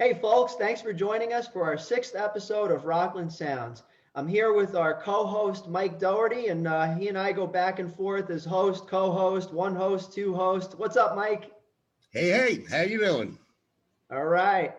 Hey, folks, thanks for joining us for our sixth episode of Rockland Sounds. I'm here with our co-host, Mike Doherty, and he and I go back and forth as host, co-host, one host, two hosts. What's up, Mike? Hey, how you doing? All right.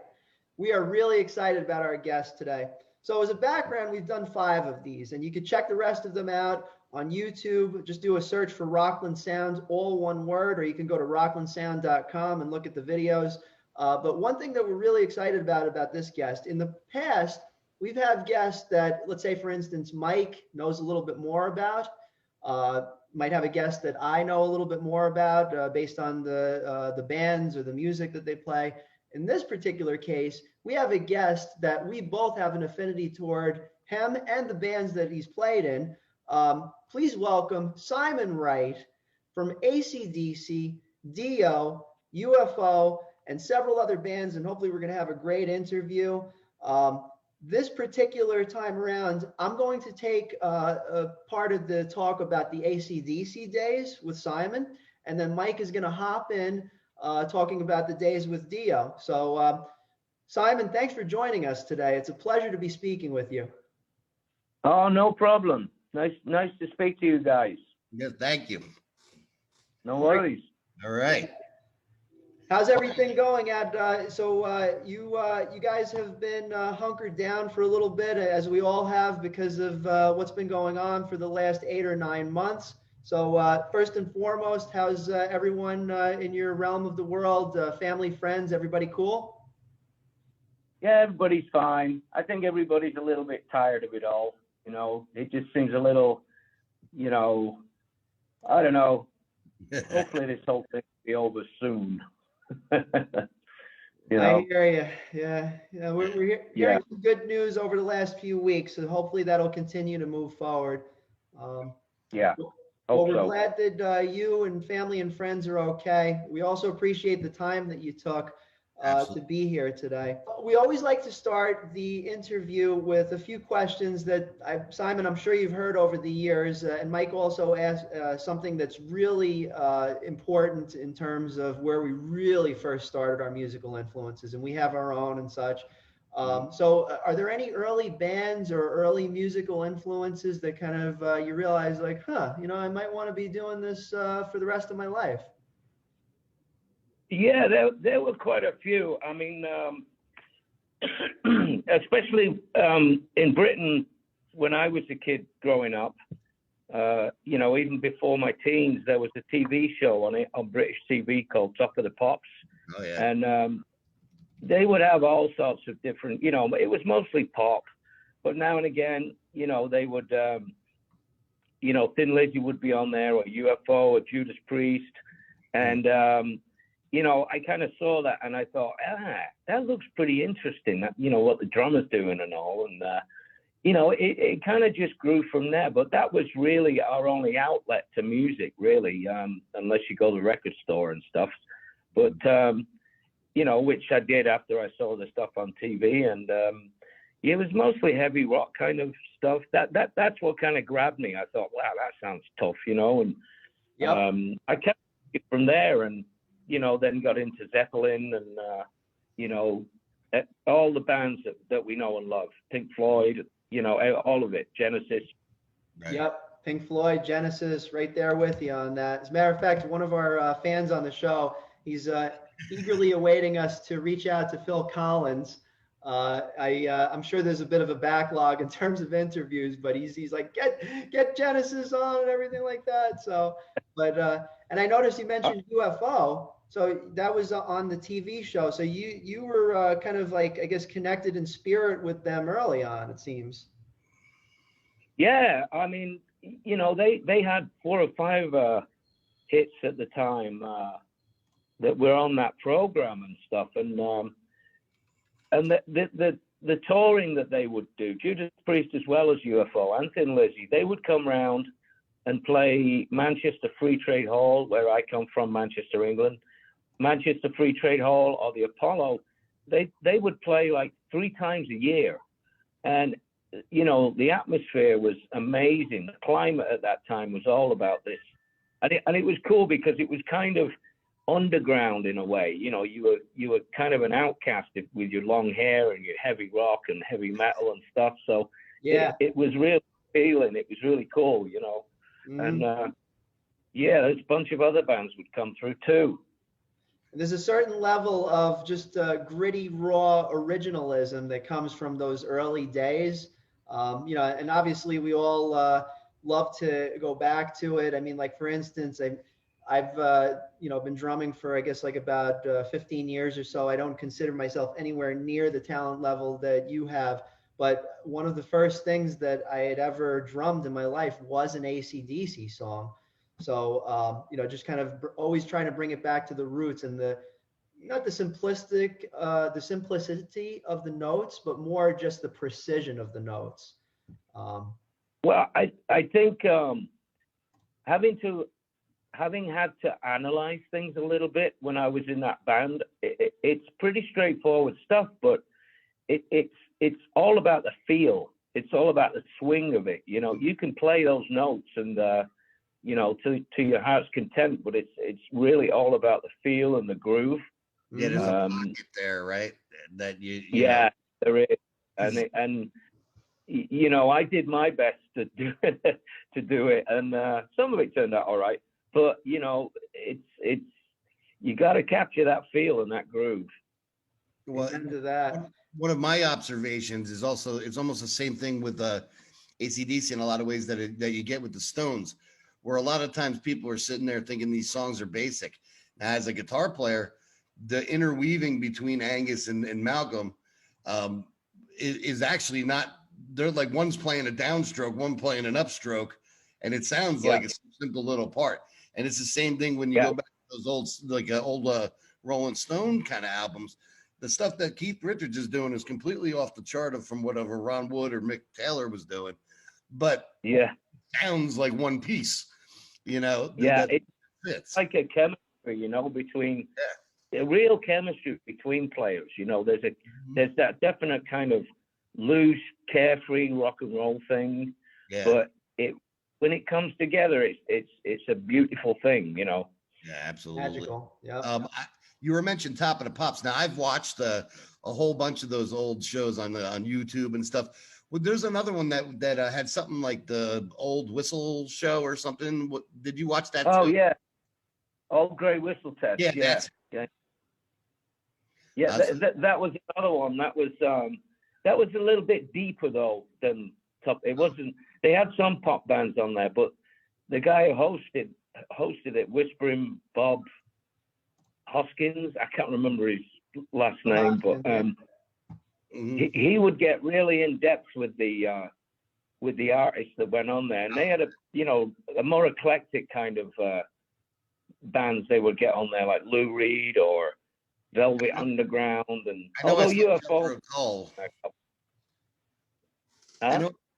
We are really excited about our guest today. So as a background, we've done 5 of these, and you can check the rest of them out on YouTube. Just do a search for Rockland Sounds, all one word, or you can go to rocklandsound.com and look at the videos. But one thing that we're really excited about this guest, in the past, we've had guests that, let's say, for instance, Mike knows a little bit more about, might have a guest that I know a little bit more about based on the bands or the music that they play. In this particular case, we have a guest that we both have an affinity toward him and the bands that he's played in. Please welcome Simon Wright from AC/DC, Dio, UFO, and several other bands, and hopefully we're going to have a great interview. This particular time around, I'm going to take a part of the talk about the AC/DC days with Simon, and then Mike is going to hop in talking about the days with Dio. So, Simon, thanks for joining us today. It's a pleasure to be speaking with you. Oh, no problem. Nice to speak to you guys. Yes, thank you. No worries. All right. How's everything going you guys have been hunkered down for a little bit, as we all have, because of what's been going on for the last 8 or 9 months. So first and foremost, how's everyone in your realm of the world, family, friends, everybody cool? Yeah, everybody's fine. I think everybody's a little bit tired of it all. You know, it just seems a little, I don't know. Hopefully this whole thing will be over soon. I hear you. Yeah, we're hearing some good news over the last few weeks, so hopefully that'll continue to move forward. Well, we're glad that you and family and friends are okay. We also appreciate the time that you took to be here today. We always like to start the interview with a few questions that, Simon, I'm sure you've heard over the years, and Mike also asked something that's really important in terms of where we really first started our musical influences, and we have our own and such. So are there any early bands or early musical influences that kind of you realize like, I might want to be doing this for the rest of my life? Yeah, there were quite a few. I mean, especially in Britain, when I was a kid growing up, even before my teens, there was a TV show on British TV called Top of the Pops. Oh, yeah. And they would have all sorts of different, it was mostly pop, but now and again, they would, Thin Lizzy would be on there, or UFO, or Judas Priest. And, I kind of saw that and I thought, that looks pretty interesting, that, what the drummer's doing and all. And, it kind of just grew from there. But that was really our only outlet to music, really, unless you go to the record store and stuff. But, which I did after I saw the stuff on TV. And it was mostly heavy rock kind of stuff. That's what kind of grabbed me. I thought, wow, that sounds tough, and yep. I kept it from there and, then got into Zeppelin and, all the bands that we know and love, Pink Floyd, all of it, Genesis. Right. Yep, Pink Floyd, Genesis, right there with you on that. As a matter of fact, one of our fans on the show, he's eagerly awaiting us to reach out to Phil Collins. I'm sure there's a bit of a backlog in terms of interviews, but he's like, get Genesis on and everything like that. So, and I noticed you mentioned UFO. So that was on the TV show. So you were kind of like, I guess, connected in spirit with them early on, it seems. Yeah, I mean, they had 4 or 5 hits at the time that were on that program and stuff, and the touring that they would do, Judas Priest as well as UFO and Thin Lizzy, they would come round and play Manchester Free Trade Hall, where I come from, Manchester, England. Manchester Free Trade Hall or the Apollo, they would play like 3 times a year. And, the atmosphere was amazing. The climate at that time was all about this. And it was cool because it was kind of underground in a way. You know, you were kind of an outcast with your long hair and your heavy rock and heavy metal and stuff. So Yeah. it was really appealing. It was really cool, you know. Mm-hmm. And yeah, there's a bunch of other bands would come through too. There's a certain level of just gritty, raw originalism that comes from those early days. You know, and obviously we all love to go back to it. I mean, like for instance, I've you know, been drumming for I guess like about 15 years or so. I don't consider myself anywhere near the talent level that you have. But one of the first things that I had ever drummed in my life was an AC/DC song. So, you know, just kind of always trying to bring it back to the roots and not the the simplicity of the notes, but more just the precision of the notes. Well, I think having had to analyze things a little bit when I was in that band, it's pretty straightforward stuff, but it's all about the feel. It's all about the swing of it. You know, you can play those notes and you know, to your heart's content, but it's really all about the feel and the groove. Yeah, there's a pocket there, right? That you yeah, know. there is, and you know, I did my best to do it, and some of it turned out all right. But you know, it's you got to capture that feel and that groove. Well, Into that. One of my observations is also it's almost the same thing with AC/DC in a lot of ways that you get with the Stones, where a lot of times people are sitting there thinking these songs are basic. Now, as a guitar player, the interweaving between Angus and Malcolm is actually not. They're like one's playing a downstroke, one playing an upstroke, and it sounds like a simple little part. And it's the same thing when you go back to those old Rolling Stone kind of albums. The stuff that Keith Richards is doing is completely off the chart from whatever Ron Wood or Mick Taylor was doing, but it sounds like one piece. You know, it fits. Like a chemistry, you know, between a real chemistry between players. You know, there's that definite kind of loose, carefree rock and roll thing, but when it comes together, it's a beautiful thing, you know. Yeah, absolutely. Magical. Yeah. You were mentioning Top of the Pops. Now I've watched a whole bunch of those old shows on YouTube and stuff. Well, there's another one that had something like the Old Whistle Show or something. Did you watch that? Oh too? yeah, Old Grey Whistle Test. Yeah, that was another one. That was a little bit deeper though than Top. It wasn't. They had some pop bands on there, but the guy who hosted it, Whispering Bob Hoskins. I can't remember his last name, but he would get really in depth with the artists that went on there, and they had a more eclectic kind of bands they would get on there, like Lou Reed or Velvet Underground, and UFO.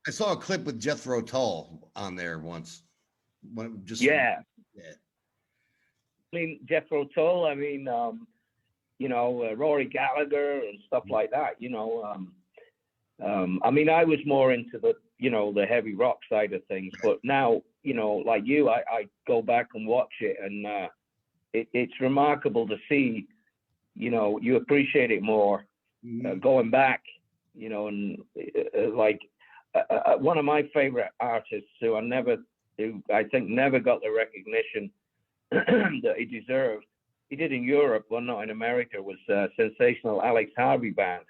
I saw a clip with Jethro Tull on there once. I mean, Jethro Tull. I mean, Rory Gallagher and stuff like that. I mean, I was more into the heavy rock side of things, but now, like you, I go back and watch it, and it's remarkable to see. You appreciate it more going back. And like one of my favorite artists who I think never got the recognition that he deserved. He did in Europe, well, not in America, was sensational Alex Harvey Band.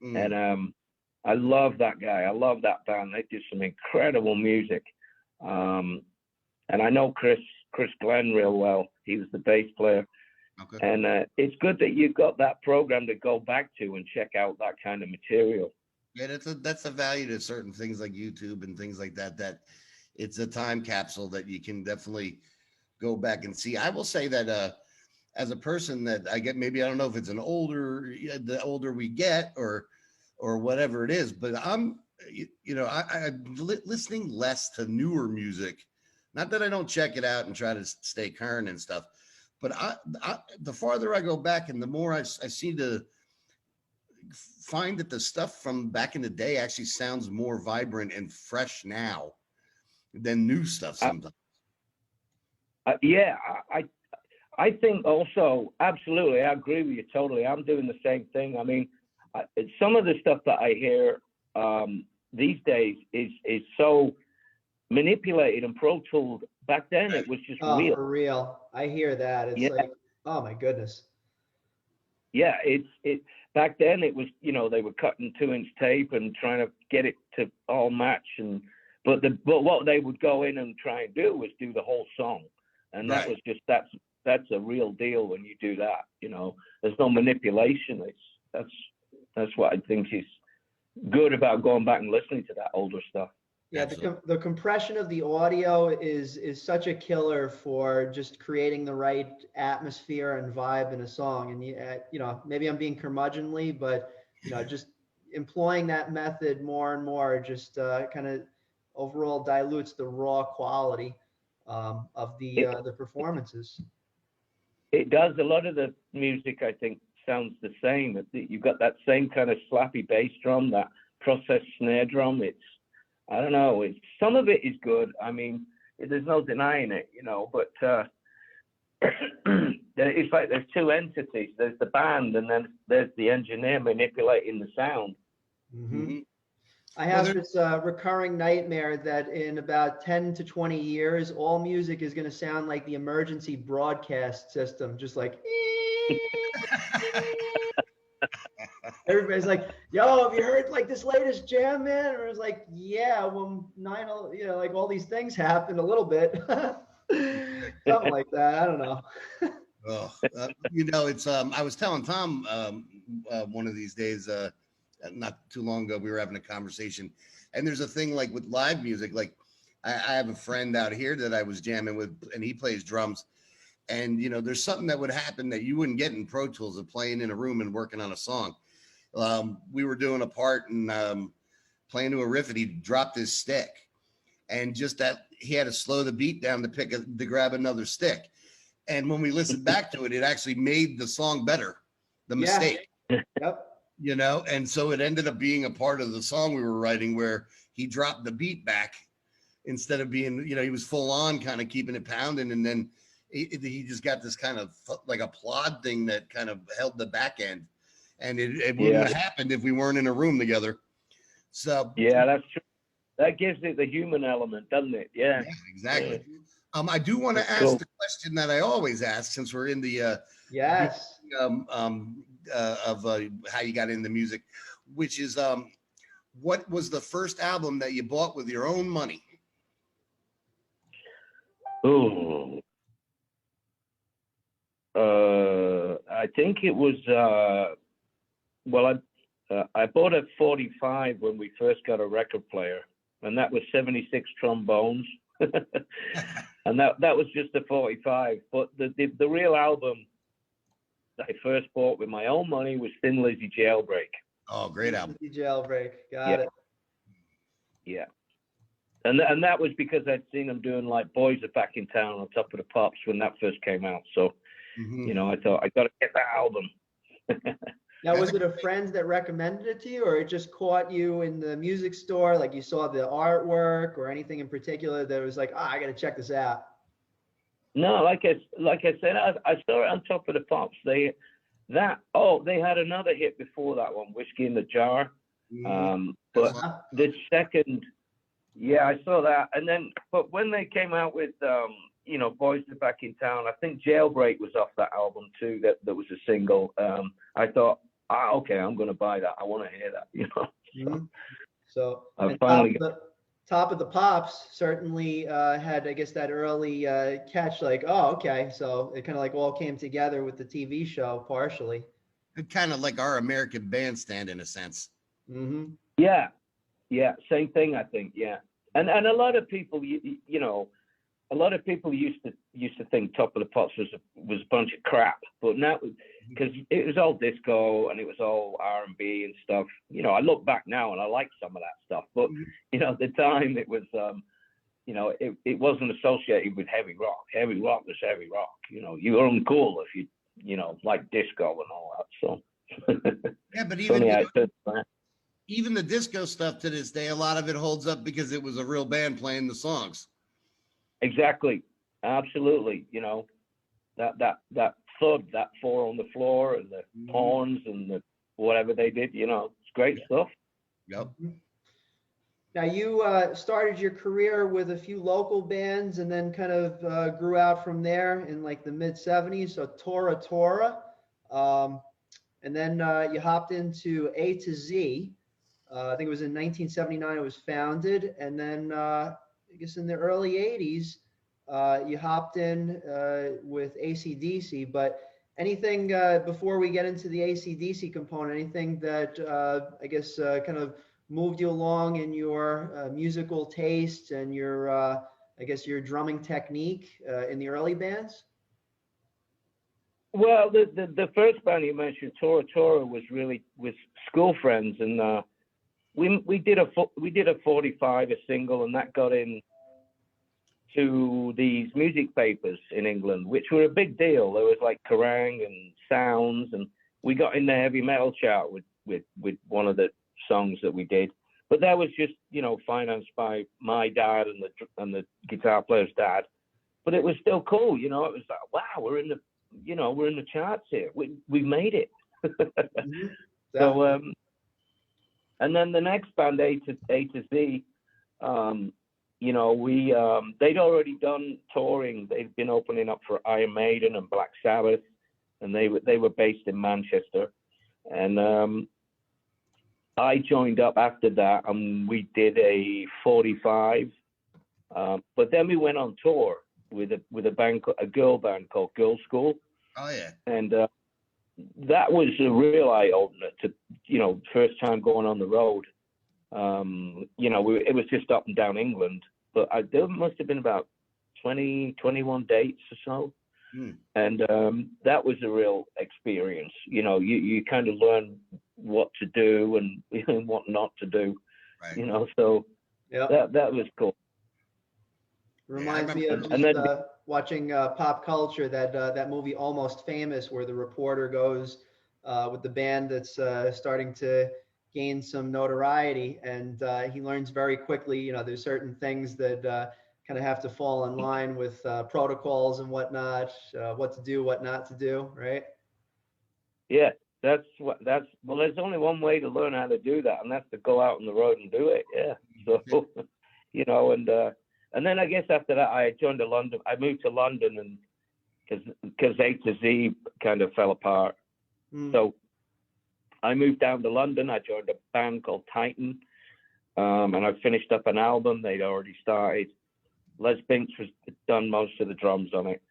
And I love that guy. I love that band. They do some incredible music. And I know Chris Glenn real well. He was the bass player. Okay. And it's good that you've got that program to go back to and check out that kind of material. Yeah, that's a value to certain things like YouTube and things like that, that it's a time capsule that you can definitely go back and see. I will say that as a person that I get, maybe I don't know if it's the older we get or whatever it is, but I'm listening less to newer music. Not that I don't check it out and try to stay current and stuff, but the farther I go back and the more I seem to find that the stuff from back in the day actually sounds more vibrant and fresh now than new stuff sometimes. Yeah, I think also, absolutely, I agree with you totally. I'm doing the same thing. I mean, some of the stuff that I hear these days is so manipulated and Pro Tooled. Back then, it was just real. For real. I hear that. It's like, oh my goodness. Yeah, it's back then it was, you know, they were cutting 2-inch tape and trying to get it to all match, but what they would go in and try and do was do the whole song, and that was just that's a real deal when you do that. You know, there's no manipulation. That's what I think is good about going back and listening to that older stuff. Yeah, the compression of the audio is such a killer for just creating the right atmosphere and vibe in a song. And you know, maybe I'm being curmudgeonly, but you know, just employing that method more and more just kind of overall dilutes the raw quality of the performances. It does. A lot of the music, I think, sounds the same. You've got that same kind of slappy bass drum, that processed snare drum. I don't know. Some of it is good. I mean, there's no denying it, you know. But it's like there's two entities. There's the band, and then there's the engineer manipulating the sound. Mm-hmm. I have this recurring nightmare that in about 10 to 20 years, all music is going to sound like the emergency broadcast system, just like. Everybody's like, yo, have you heard like this latest jam, man? Or it's like, yeah, well, you know, like all these things happened a little bit. Something like that. I don't know. You know, it's I was telling Tom one of these days, not too long ago, we were having a conversation, and there's a thing like with live music, like I have a friend out here that I was jamming with, and he plays drums. And, you know, there's something that would happen that you wouldn't get in Pro Tools of playing in a room and working on a song. We were doing a part and playing to a riff, and he dropped his stick, and just that he had to slow the beat down to grab another stick. And when we listened back to it, it actually made the song better, the mistake. Yep. You know, and so it ended up being a part of the song we were writing where he dropped the beat back instead of being, you know, he was full on kind of keeping it pounding, and then he just got this kind of like a plod thing that kind of held the back end, and it wouldn't have happened if we weren't in a room together. So yeah, that's true. That gives it the human element, doesn't it? Yeah, exactly. I do want to ask the question that I always ask, since we're in the of how you got into music, which is what was the first album that you bought with your own money? Oh. I think it was I bought a 45 when we first got a record player, and that was 76 trombones. And that was just a 45. But the real album that I first bought with my own money was Thin Lizzy Jailbreak. Oh, great album. Lizzy Jailbreak. Got it. Yeah. And that was because I'd seen them doing like Boys Are Back in Town on Top of the Pops when that first came out. So, you know, I thought I got to get that album. Now, was it a friend that recommended it to you, or it just caught you in the music store? Like you saw the artwork or anything in particular that was like, I got to check this out? No, like I said, I saw it on Top of the Pops. They had another hit before that one, Whiskey in the Jar. But the second, I saw that. And then, but when they came out with, you know, Boys Are Back in Town, I think Jailbreak was off that album too. That was a single. I thought, okay, I'm going to buy that. I want to hear that, you know. So I finally Top of the Pops certainly had, I guess, that early catch, like, oh, okay. So it kind of like all came together with the TV show partially. Kind of like our American Bandstand in a sense. Yeah, same thing, I think. Yeah, and a lot of people, you know, a lot of people used to think Top of the Pops was a bunch of crap, but now, because it was all disco and it was all R&B and stuff. You know, I look back now and I like some of that stuff, but you know, at the time it was, you know, it wasn't associated with heavy rock. Heavy rock was heavy rock. You know, you were uncool if you know, like disco and all that. So yeah, but even the disco stuff to this day, a lot of it holds up because it was a real band playing the songs. Exactly. Absolutely. You know, that thud, that four on the floor, and the horns and the whatever they did. It's great stuff. Yep. Now you started your career with a few local bands, and then kind of grew out from there in like the mid '70s. So Tora Tora, and then you hopped into A to Z. I think it was in 1979 it was founded, and then I guess in the early '80s you hopped in with AC/DC. But anything before we get into the AC/DC component, anything that I guess kind of moved you along in your musical tastes and your I guess your drumming technique in the early bands? Well, the first band you mentioned, Tora Tora, was really with school friends, and we did a 45, a single, and that got in to these music papers in England, which were a big deal. There was like Kerrang and Sounds, and we got in the heavy metal chart with one of the songs that we did. But that was just financed by my dad and the guitar player's dad. But it was still cool, it was like, wow, we're in the charts here. We made it. Mm-hmm. So and then the next band, A to Z, they'd already done touring. They'd been opening up for Iron Maiden and Black Sabbath, and they were based in Manchester. And I joined up after that, and we did a 45. But then we went on tour with a girl band called Girl School. Oh yeah. And that was a real eye opener to first time going on the road. It was just up and down England, but there must have been about 21 dates or so. And that was a real experience. You kind of learn what to do and what not to do. Right. So Yeah. that was cool. Reminds me of just watching Pop Culture, that movie Almost Famous, where the reporter goes with the band that's starting to gain some notoriety, and he learns very quickly, there's certain things that kind of have to fall in line with protocols and whatnot, what to do, what not to do, right? Yeah, there's only one way to learn how to do that, and that's to go out on the road and do it. Yeah. So, and then I guess after that, I joined London. I moved to London, and because A to Z kind of fell apart. So I moved down to London. I joined a band called Titan, and I finished up an album they'd already started. Les Binks was done most of the drums on it.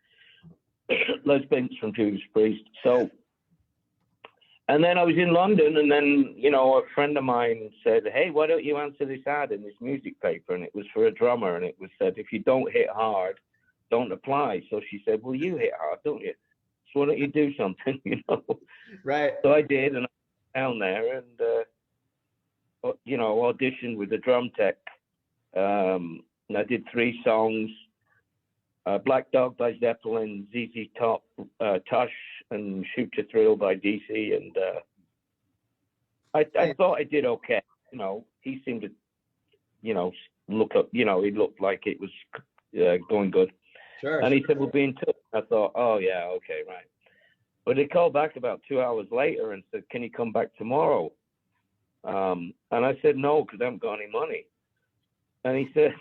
Les Binks from Judas Priest. So, and then I was in London, and then, a friend of mine said, hey, why don't you answer this ad in this music paper? And it was for a drummer, and it was said, if you don't hit hard, don't apply. So she said, well, you hit hard, don't you? So why don't you do something, Right. So I did, and I went down there and, auditioned with the drum tech. And I did 3 songs, Black Dog by Zeppelin, ZZ Top, Tush, and Shoot to Thrill by DC. And I thought I did okay. He seemed to, look up, he looked like it was going good. Sure. And he said, we'll be in touch. I thought, oh, yeah, okay, right. But he called back about 2 hours later and said, can you come back tomorrow? And I said, no, because I haven't got any money. And he said,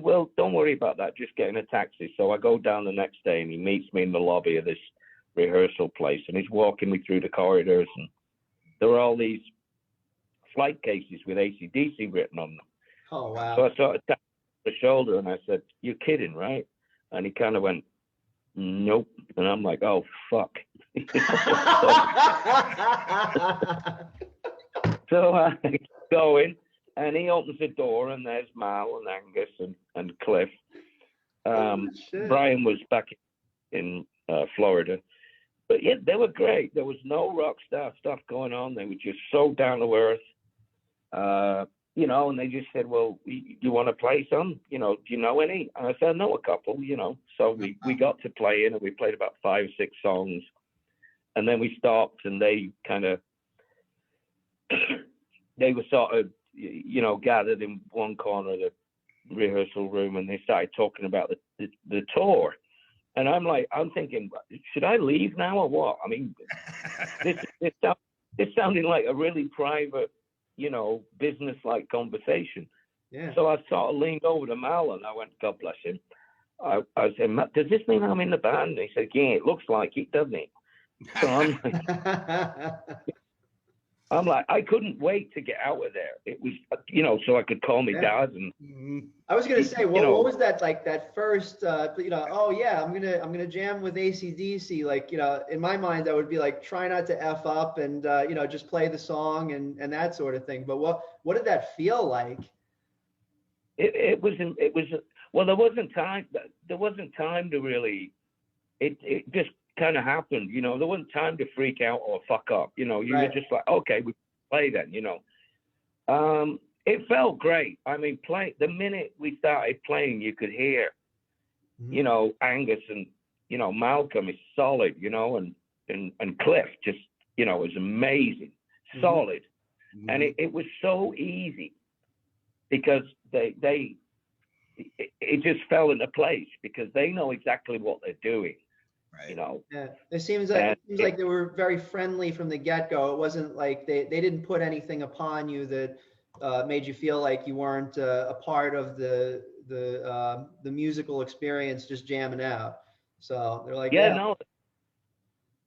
well, don't worry about that. Just get in a taxi. So I go down the next day, and he meets me in the lobby of this rehearsal place, and he's walking me through the corridors, and there were all these flight cases with AC/DC written on them. Oh, wow. So I sort of tapped him on the shoulder, and I said, you're kidding, right? And he kind of went, nope. And I'm like, oh, fuck. So I go in, and he opens the door, and there's Mal and Angus and Cliff. Brian was back in Florida. But yeah, they were great. There was no rock star stuff going on. They were just so down to earth. And they just said, well, you want to play some? Do you know any? And I said, I know a couple, So we got to play in, and we played about 5 or 6 songs. And then we stopped, and they kind of, they were sort of, gathered in one corner of the rehearsal room, and they started talking about the tour. And I'm thinking, should I leave now or what? I mean, this sounding like a really private, business-like conversation. Yeah. So I sort of leaned over to Mal and I went, God bless him. I said, Matt, does this mean I'm in the band? And he said, yeah, it looks like it, doesn't it? So I'm like, I couldn't wait to get out of there. It was, so I could call me dad. And I was gonna say, what was that like? That first, oh yeah, I'm gonna jam with AC/DC. Like, in my mind, that would be like try not to f up and just play the song and that sort of thing. But what did that feel like? It was well, there wasn't time. There wasn't time to really. It just kind of happened. There wasn't time to freak out or fuck up. You were just like, okay, we play then. It felt great. I mean, the minute we started playing, you could hear, Angus and Malcolm is solid. And Cliff just was amazing, solid, and it was so easy because it just fell into place because they know exactly what they're doing. Right. Yeah. It seems like they were very friendly from the get-go. It wasn't like they didn't put anything upon you that made you feel like you weren't a part of the musical experience, just jamming out. So they're like, no,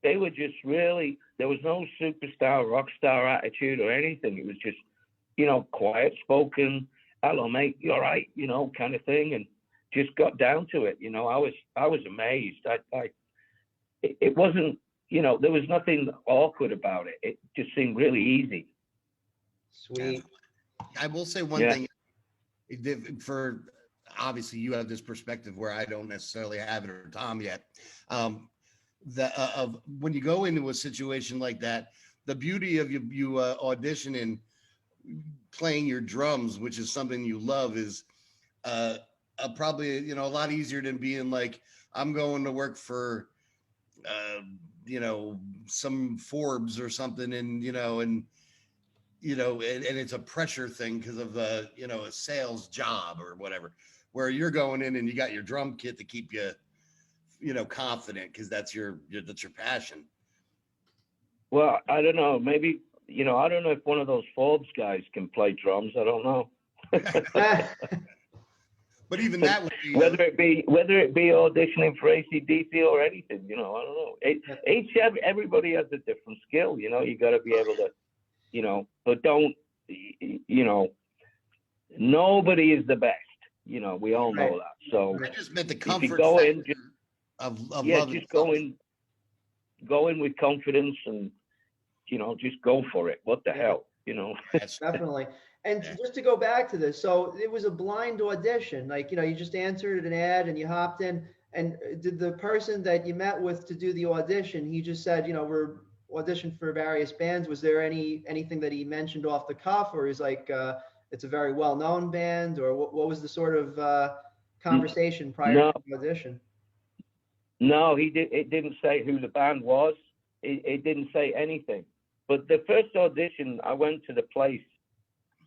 they were just really. There was no superstar, rock star attitude or anything. It was just, quiet spoken. Hello, mate, you all right? Kind of thing, and just got down to it. I was amazed. It wasn't, there was nothing awkward about it. It just seemed really easy. Sweet. I will say one thing. For obviously, you have this perspective where I don't necessarily have it, or Tom yet. When you go into a situation like that, the beauty of you auditioning, playing your drums, which is something you love, is probably a lot easier than being like, I'm going to work for some Forbes or something, and it's a pressure thing because of a sales job or whatever, where you're going in and you got your drum kit to keep you confident because that's your passion. Well, I don't know, maybe I don't know if one of those Forbes guys can play drums. I don't know. But even that would be whether it be auditioning for AC/DC or anything, I don't know. Everybody has a different skill. You got to be able to, but don't, nobody is the best. We all know that. So I just meant the comfort go in, of just go in with confidence and just go for it. What the hell, Definitely. And just to go back to this, so it was a blind audition, like, you just answered an ad and you hopped in. And did the person that you met with to do the audition, he just said, we're auditioned for various bands. Was there anything that he mentioned off the cuff, or is like, it's a very well-known band, or what was the sort of conversation prior to the audition? No, it didn't say who the band was. It didn't say anything. But the first audition, I went to the place.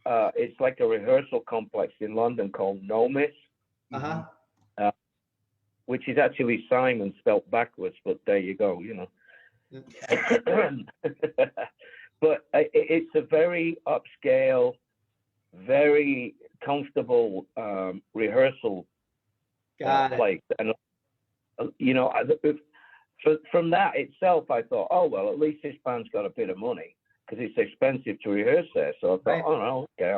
It's like a rehearsal complex in London called Nomis, which is actually Simon spelt backwards, but there you go, But it's a very upscale, very comfortable rehearsal place. And, from that itself, I thought, oh, well, at least this band's got a bit of money, because it's expensive to rehearse there. So I thought, oh, no, okay,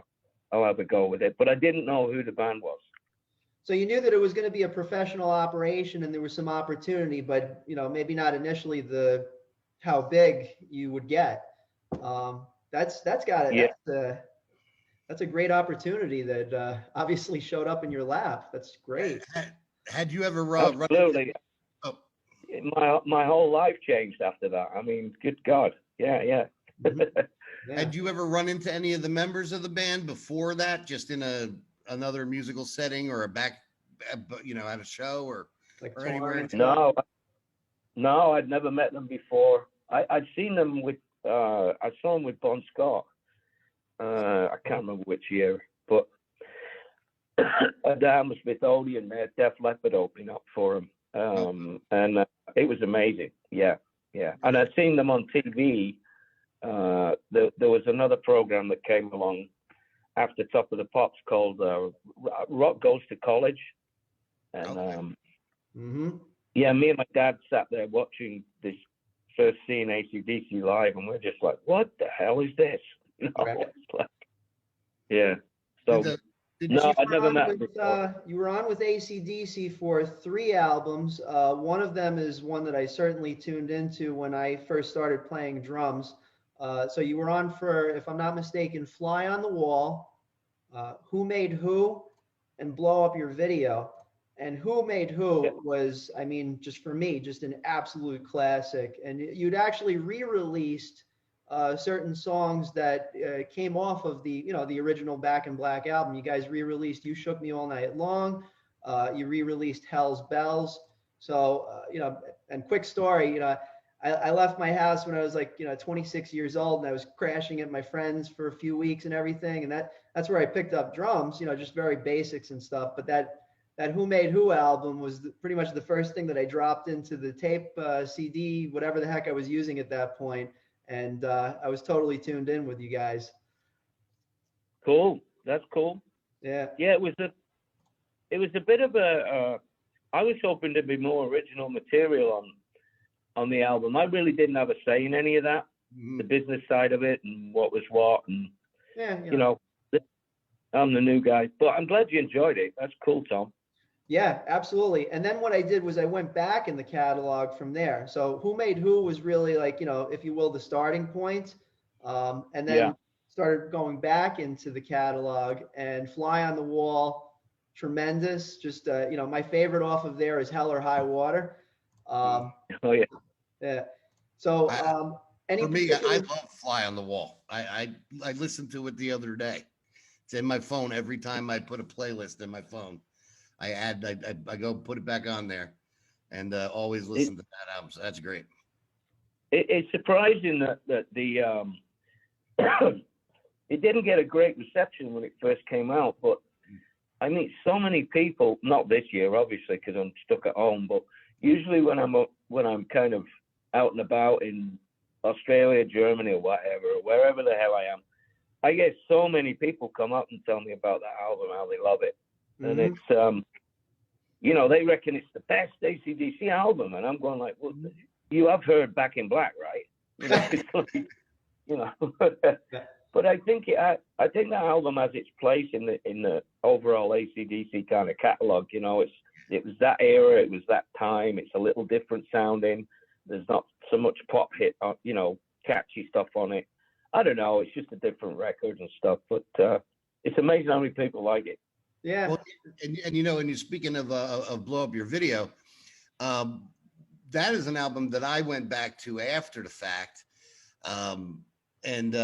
I'll have a go with it. But I didn't know who the band was. So you knew that it was going to be a professional operation and there was some opportunity, but, maybe not initially how big you would get. That's got it. Yeah. That's a great opportunity that obviously showed up in your lap. That's great. Had you ever Absolutely. My whole life changed after that. I mean, good God. Yeah. Had you ever run into any of the members of the band before that, just in another musical setting or at a show or anywhere? No, I'd never met them before. I'd seen them I saw them with Bon Scott. I can't remember which year, but a Dame Smithsonian, they had Def Leppard opening up for him. and it was amazing. Yeah, yeah. And I'd seen them on TV. There was another program that came along after Top of the Pops called Rock Goes to College, and yeah, me and my dad sat there watching this, first seeing AC/DC live, and we're just like, what the hell is this? You know, Right. it's like, yeah. So no, I never met before. You were on with AC/DC for 3 albums. One of them is one that I certainly tuned into when I first started playing drums. So you were on for, if I'm not mistaken, Fly on the Wall, Who Made Who, and Blow Up Your Video. And Who Made Who was, I mean, just for me, just an absolute classic. And you'd actually re-released certain songs that came off of the, the original Back in Black album. You guys re-released You Shook Me All Night Long. You re-released Hell's Bells. So, and quick story, I left my house when I was like, 26 years old, and I was crashing at my friends for a few weeks and everything. And that's where I picked up drums, just very basics and stuff. But that Who Made Who album was pretty much the first thing that I dropped into the tape CD, whatever the heck I was using at that point. And I was totally tuned in with you guys. Cool. That's cool. Yeah. Yeah, it was a bit of a, I was hoping there'd be more original material on the album. I really didn't have a say in any of that, the business side of it and what was what. And, I'm the new guy, but I'm glad you enjoyed it. That's cool, Tom. Yeah, absolutely. And then what I did was I went back in the catalog from there. So Who Made Who was really like, if you will, the starting point. And then started going back into the catalog, and Fly on the Wall, tremendous. Just, my favorite off of there is Hell or High Water. Oh, yeah. Yeah. So for me, I love Fly on the Wall. I listened to it the other day. It's in my phone every time I put a playlist in my phone. I go put it back on there, and always listen to that album. So that's great. It's surprising that the it didn't get a great reception when it first came out, but I meet so many people. Not this year, obviously, because I'm stuck at home. But usually when I'm kind of out and about in Australia, Germany, or whatever, or wherever the hell I am, I get so many people come up and tell me about that album, how they love it. And it's, they reckon it's the best AC/DC album. And I'm going like, well, you have heard Back in Black, right? It's like, but I think that album has its place in the overall AC/DC kind of catalog. It was that era, it was that time. It's a little different sounding. There's not so much pop hit, catchy stuff on it. I don't know. It's just a different record and stuff, but it's amazing how many people like it. Yeah. Well, and you're speaking of Blow Up Your Video. That is an album that I went back to after the fact. And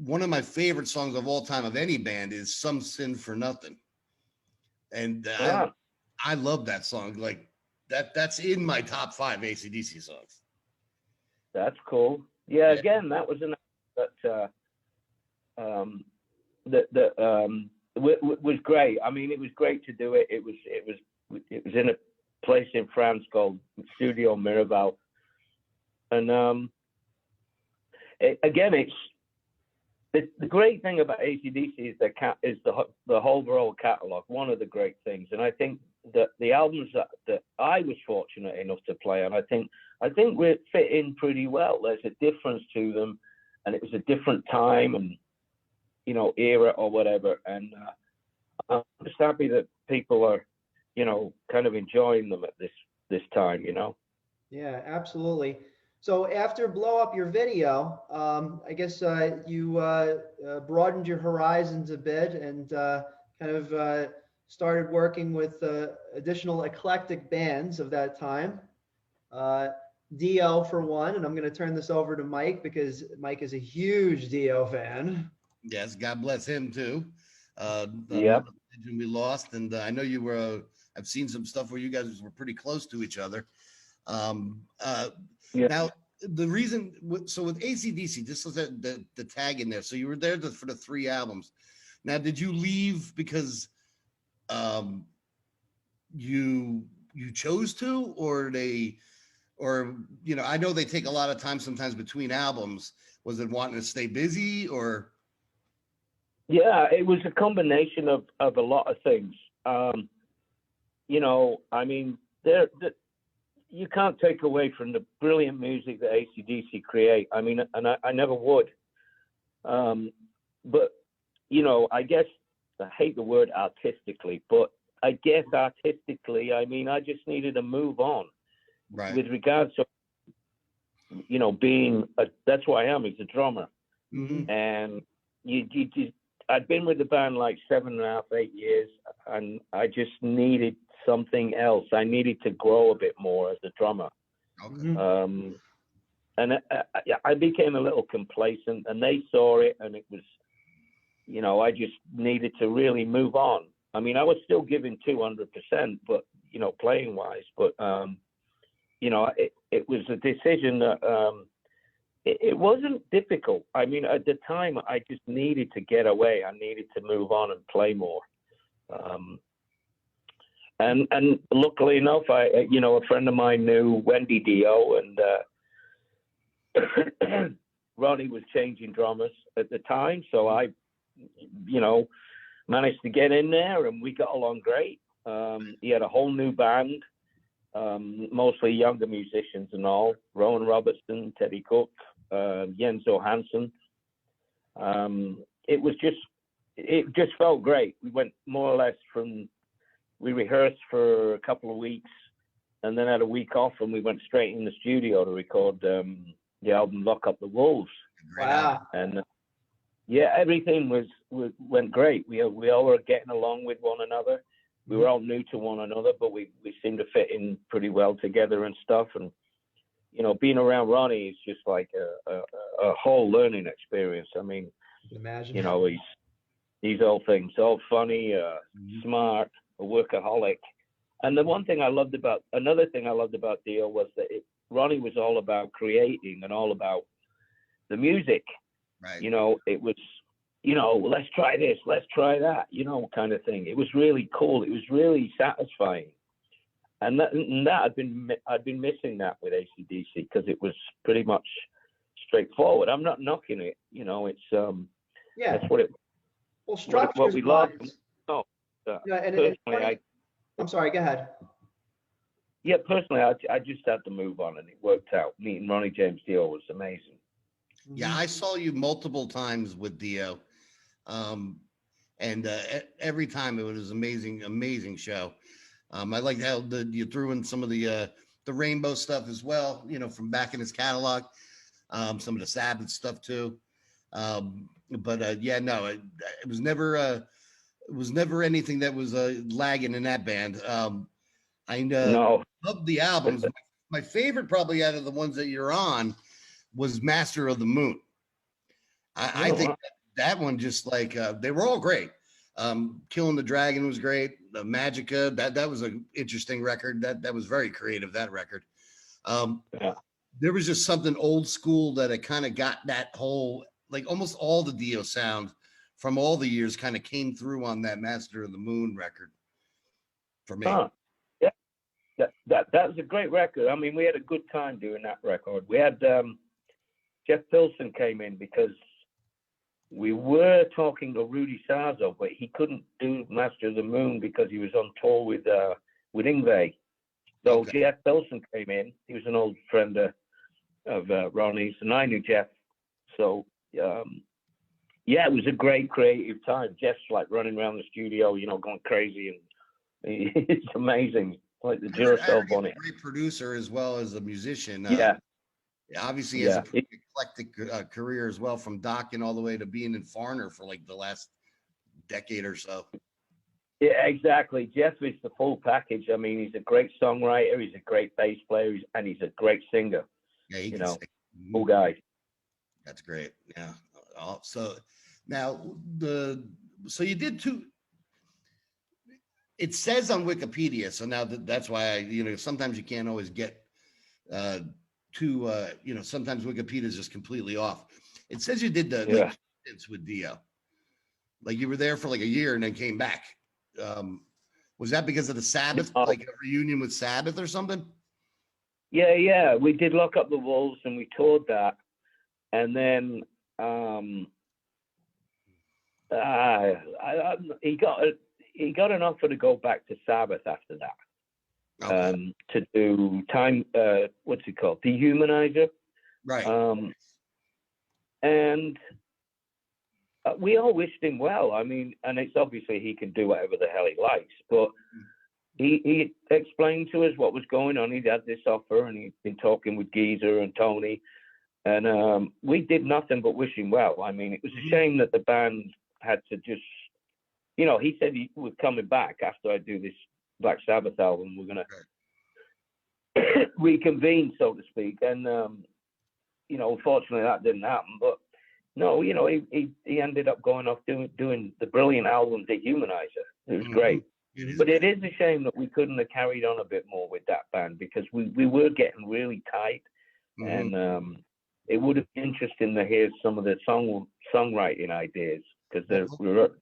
one of my favorite songs of all time of any band is Some Sin for Nothing. And I love that song. Like that's in my top 5 AC/DC songs. That's cool. Yeah, again, that was an that was great. I mean, it was great to do it. It was in a place in France called Studio Miraval, and it's the great thing about AC/DC is the whole overall catalog. One of the great things, and I think that the albums that I was fortunate enough to play on, I think we fit in pretty well. There's a difference to them, and it was a different time and era or whatever. And I'm just happy that people are kind of enjoying them at this time. Yeah, absolutely. So after Blow Up Your Video, I guess you broadened your horizons a bit and kind of started working with additional eclectic bands of that time. Dio for one, and I'm going to turn this over to Mike because Mike is a huge Dio fan. Yes, God bless him too. Yeah, we lost, and I know you were. I've seen some stuff where you guys were pretty close to each other. Now the reason, so with AC/DC, just so that the tag in there. So you were there for the 3 albums. Now, did you leave because you you chose to, or I know they take a lot of time sometimes between albums. Was it wanting to stay busy, or? Yeah, it was a combination of a lot of things. I mean, you can't take away from the brilliant music that AC/DC create. I mean, and I never would. But, I guess I hate the word artistically, but I guess artistically, I mean, I just needed to move on. Right. With regards to, that's who I am, as a drummer. Mm-hmm. And I'd been with the band like 7.5, 8 years, and I just needed something else. I needed to grow a bit more as a drummer. Okay. And I became a little complacent, and they saw it, and it was, I just needed to really move on. I mean, I was still giving 200%, but, playing wise, but, it was a decision that, it wasn't difficult. I mean, at the time, I just needed to get away. I needed to move on and play more. And luckily enough, a friend of mine knew Wendy Dio, and Ronnie was changing drummers at the time. So I, managed to get in there, and we got along great. He had a whole new band, mostly younger musicians and all. Rowan Robertson, Teddy Cook, Jens Johansson. It just felt great. We went more or less we rehearsed for a couple of weeks, and then had a week off, and we went straight in the studio to record the album Lock Up the Wolves. Wow. And everything went great. We all were getting along with one another. We were all new to one another, but we seemed to fit in pretty well together and stuff. And being around Ronnie is just like a whole learning experience. I mean, imagine. He's all things, all funny, smart, a workaholic. And another thing I loved about Dio was that Ronnie was all about creating and all about the music. Right. It was, let's try this, let's try that, kind of thing. It was really cool. It was really satisfying. And that I'd been missing that with AC/DC, because it was pretty much straightforward. I'm not knocking it, it's that's what it. Well, structure what we love. No, I'm sorry. Go ahead. Yeah, personally, I just had to move on, and it worked out. Meeting Ronnie James Dio was amazing. Yeah, I saw you multiple times with Dio, and every time it was amazing show. I liked how you threw in some of the Rainbow stuff as well, from back in his catalog, some of the Sabbath stuff too. It was never anything that was lagging in that band. I loved the albums. My favorite, probably out of the ones that you're on, was Master of the Moon. I think that one, just like they were all great. Killing the Dragon was great. The Magica, that was an interesting record. That was very creative, that record. There was just something old school that it kind of got that whole, like almost all the Dio sound from all the years kind of came through on that Master of the Moon record for me. Yeah, that was a great record. I mean, we had a good time doing that record. We had Jeff Pilson came in because we were talking to Rudy Sarzo, but he couldn't do Master of the Moon because he was on tour with Yngwie. So Jeff Pilson came in. He was an old friend of Ronnie's, and I knew Jeff. So it was a great creative time. Jeff's like running around the studio, going crazy, and it's amazing. Like the Duracell bonnet. Great producer as well as a musician. Obviously, he has a pretty eclectic career as well, from Dokken all the way to being in Foreigner for like the last decade or so. Yeah, exactly. Jeff is the full package. I mean, he's a great songwriter, he's a great bass player, and he's a great singer. Yeah, he can sing. Cool guy. That's great. Yeah. So now so you did two. It says on Wikipedia, so now that's why sometimes you can't always get sometimes Wikipedia is just completely off. It says you did the stints with Dio, like you were there for like a year and then came back. Was that because of the Sabbath, like a reunion with Sabbath or something? Yeah. We did Lock Up the Wolves, and we toured that, and then he got an offer to go back to Sabbath after that. Okay. To do what's it called? Dehumanizer. Right. And we all wished him well. I mean, and it's obviously he can do whatever the hell he likes, but he explained to us what was going on. He'd had this offer, and he'd been talking with Geezer and Tony, and we did nothing but wish him well. I mean, it was a shame that the band had to just, he said he was coming back after I do this Black Sabbath album. We're going to reconvene, so to speak. And, unfortunately that didn't happen. But no, he ended up going off doing the brilliant album, Dehumanizer. It was great. But it is a shame that we couldn't have carried on a bit more with that band, because we were getting really tight. And it would have been interesting to hear some of the songwriting ideas, because there were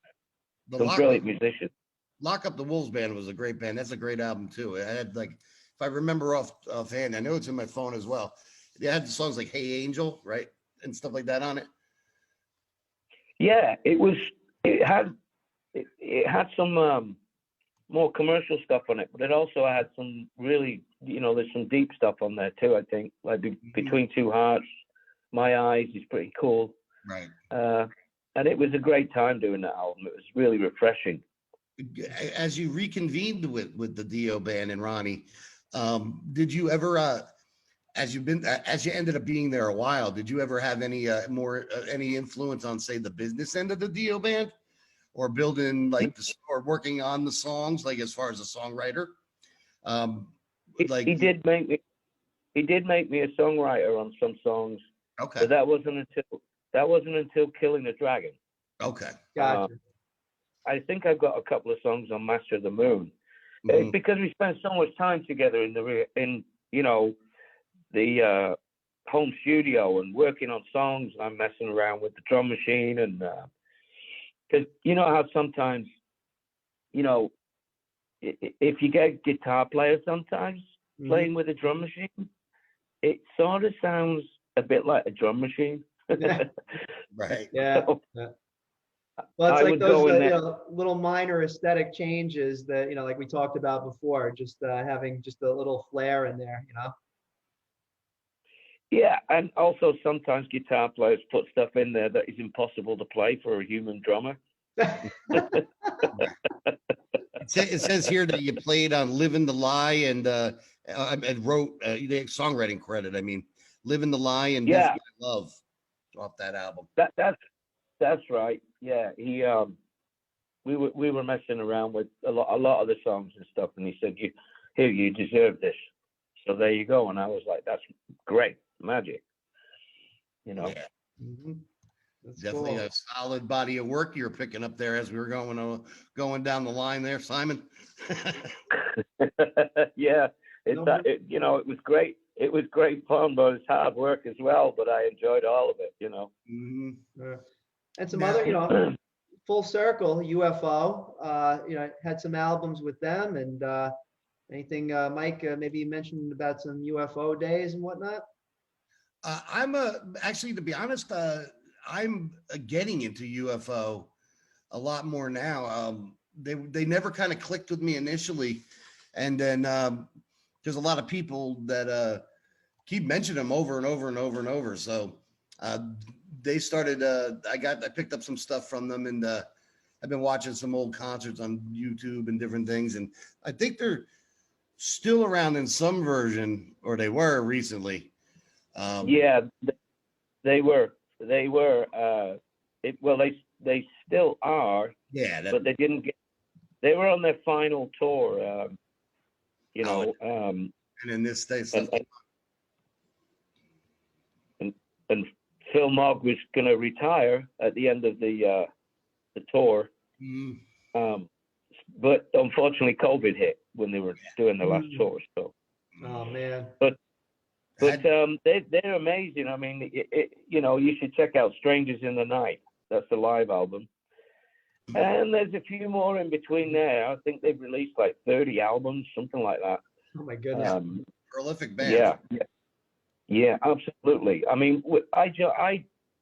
some brilliant musicians. Lock Up the Wolves band was a great band. That's a great album too. It had, like, if I remember offhand, I know it's in my phone as well. They had the songs like "Hey Angel," right, and stuff like that on it. Yeah, it had some more commercial stuff on it, but it also had some really, there's some deep stuff on there too. I think, like Between Two Hearts, My Eyes is pretty cool. Right. And it was a great time doing that album. It was really refreshing. As you reconvened with the Dio band and Ronnie, did you ever, as you ended up being there a while, did you ever have any any influence on, say, the business end of the Dio band, or building or working on the songs, like as far as a songwriter? He did make me a songwriter on some songs. Okay. But that wasn't until Killing the Dragon. Okay. Gotcha. I think I've got a couple of songs on Master of the Moon. It's because we spent so much time together in the home studio and working on songs. I'm messing around with the drum machine, and because how sometimes, if you get a guitar player sometimes playing with a drum machine, it sort of sounds a bit like a drum machine. Right. Yeah. So, well, it's like those little minor aesthetic changes that, like we talked about before, just having just a little flair in there, Yeah, and also sometimes guitar players put stuff in there that is impossible to play for a human drummer. It says here that you played on "Living the Lie" and wrote the songwriting credit. I mean, "Living the Lie" and "Death by Love" off that album. That's right. Yeah, we were messing around with a lot of the songs and stuff, and he said, "You deserve this." So there you go. And I was like, "That's great, magic." Yeah. cool. Definitely a solid body of work you're picking up there as we were going down the line there, Simon. Yeah, it was great. It was great fun, but it's hard work as well. But I enjoyed all of it. And some other, full circle, UFO. Had some albums with them, and anything, Mike? Maybe you mentioned about some UFO days and whatnot. Actually, to be honest, I'm getting into UFO a lot more now. They never kind of clicked with me initially, and then there's a lot of people that keep mentioning them over and over and over and over. So they started. I picked up some stuff from them, and I've been watching some old concerts on YouTube and different things, and I think they're still around in some version, or they were recently. Yeah, they were. They still are. Yeah, but they didn't get. They were on their final tour. And in this state, and Phil Mogg was going to retire at the end of the tour. But unfortunately, COVID hit when they were doing the last tour. So. Oh man. But they're amazing. I mean, you should check out "Strangers in the Night." That's the live album. And there's a few more in between there. I think they've released like 30 albums, something like that. Oh my goodness. Prolific band. Yeah, absolutely. I mean, I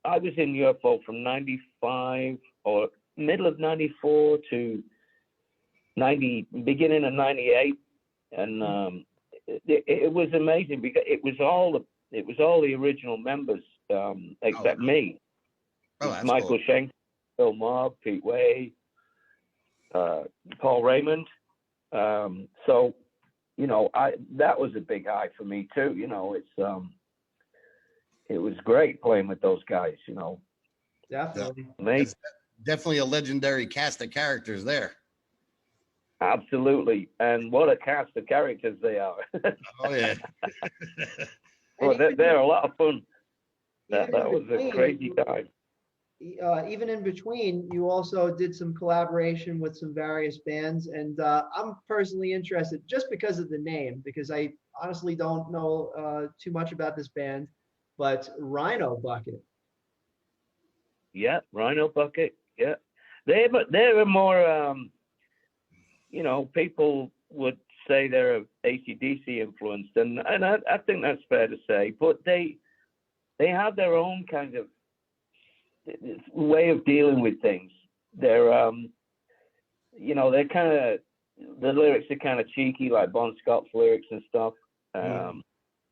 was in UFO from 95 or middle of 94 to beginning of 98. And it was amazing because it was all the original members, except me. That's Michael cool. Schenk, Bill Mobb, Pete Way, Paul Raymond. So, you know, that was a big high for me too. You know, it was great playing with those guys. You know, Definitely. It's definitely a legendary cast of characters there. Absolutely, and what a cast of characters they are. Oh yeah. Well, they're a lot of fun. That was a crazy time. Even in between, you also did some collaboration with some various bands, and I'm personally interested just because of the name, because I honestly don't know too much about this band, but Rhino Bucket. Yeah, Rhino Bucket. Yeah, they're a more you know, people would say they're AC/DC influenced, and I think that's fair to say. But they have their own kind of way of dealing with things. They're you know, they're kind of, the lyrics are kind of cheeky, like Bon Scott's lyrics and stuff.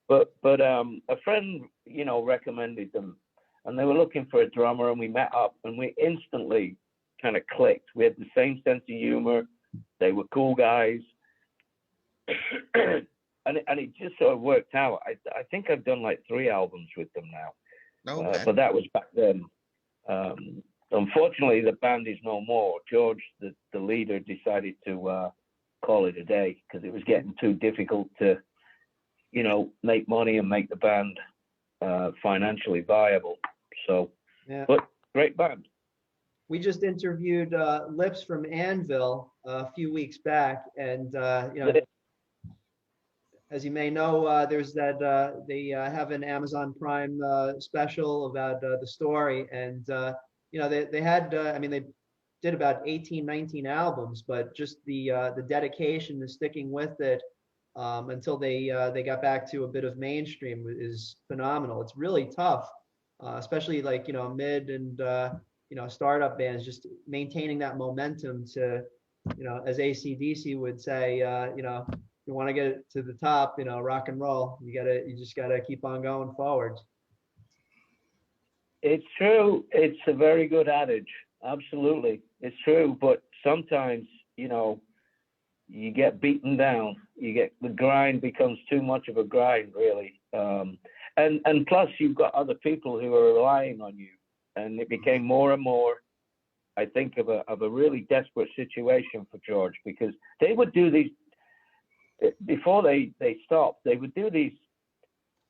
But a friend, you know, recommended them, and they were looking for a drummer, and we met up, and we instantly kind of clicked. We had the same sense of humor. They were cool guys, and it just sort of worked out. I think I've done like 3 albums with them now, Okay. but that was back then. Unfortunately, the band is no more. George, the leader, decided to call it a day because it was getting too difficult to, you know, make money and make the band financially viable. So, Yeah. but great band. We just interviewed Lips from Anvil a few weeks back, and you know, as you may know, there's that they have an Amazon Prime special about the story, and you know, they had I mean, they did about 18, 19 albums, but just the dedication to sticking with it until they got back to a bit of mainstream is phenomenal. It's really tough, especially like, you know, mid and you know, startup bands, just maintaining that momentum to, you know, as AC/DC would say, you know, you want to get it to the top, you know, rock and roll, you just gotta keep on going forward. It's true. It's a very good adage. Absolutely. It's true. But sometimes, you know, you get beaten down. The grind becomes too much of a grind, really. And plus you've got other people who are relying on you. And it became more and more, I think, of a really desperate situation for George, because they would do these, before they stopped, they would do these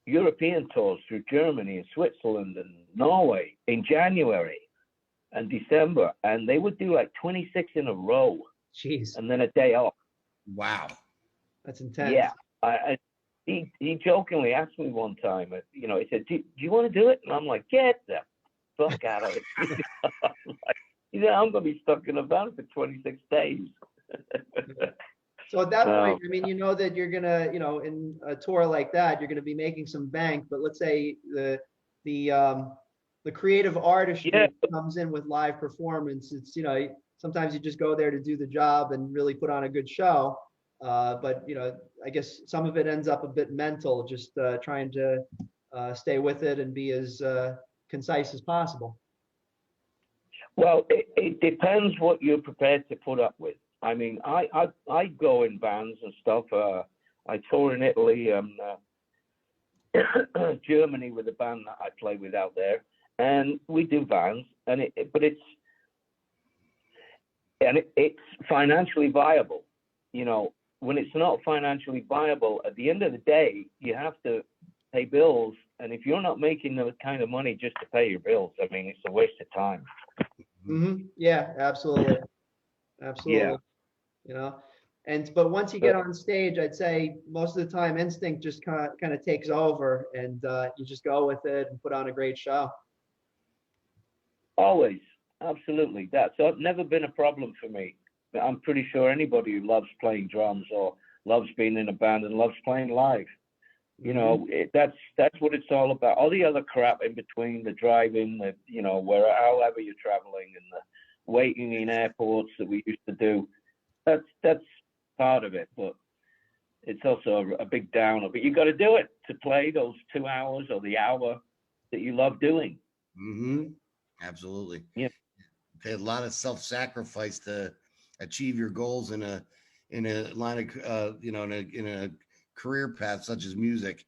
European tours through Germany and Switzerland and Norway in January and December, and they would do like 26 in a row. Jeez. And then a day off. Wow. That's intense. Yeah. He jokingly asked me one time, you know, he said, do you want to do it? And I'm like, get the fuck out of it. He said, I'm going to be stuck in a van for 26 days. So at that point, I mean, you know that you're gonna, you know, in a tour like that, you're gonna be making some bank. But let's say the creative artistry comes in with live performance. It's, you know, sometimes you just go there to do the job and really put on a good show. But you know, I guess some of it ends up a bit mental, just trying to stay with it and be as concise as possible. Well, it depends what you're prepared to put up with. I mean, I go in bands and stuff. I tour in Italy and Germany with a band that I play with out there, and we do bands. And it's financially viable. You know, when it's not financially viable, at the end of the day, you have to pay bills. And if you're not making the kind of money just to pay your bills, I mean, it's a waste of time. Mm-hmm. Yeah, absolutely. Absolutely. Yeah. You know, but once you get on stage, I'd say most of the time instinct just kind of takes over, and you just go with it and put on a great show. Always. absolutely. That's never been a problem for me. I'm pretty sure anybody who loves playing drums or loves being in a band and loves playing live, you know, that's what it's all about. All the other crap in between, the driving, the, you know, however you're traveling, and the waiting in airports that we used to do, that's part of it. But it's also a big downer. But you got to do it to play those 2 hours or the hour that you love doing. Absolutely. Yeah. Okay, a lot of self-sacrifice to achieve your goals in a line of you know, in a career path such as music.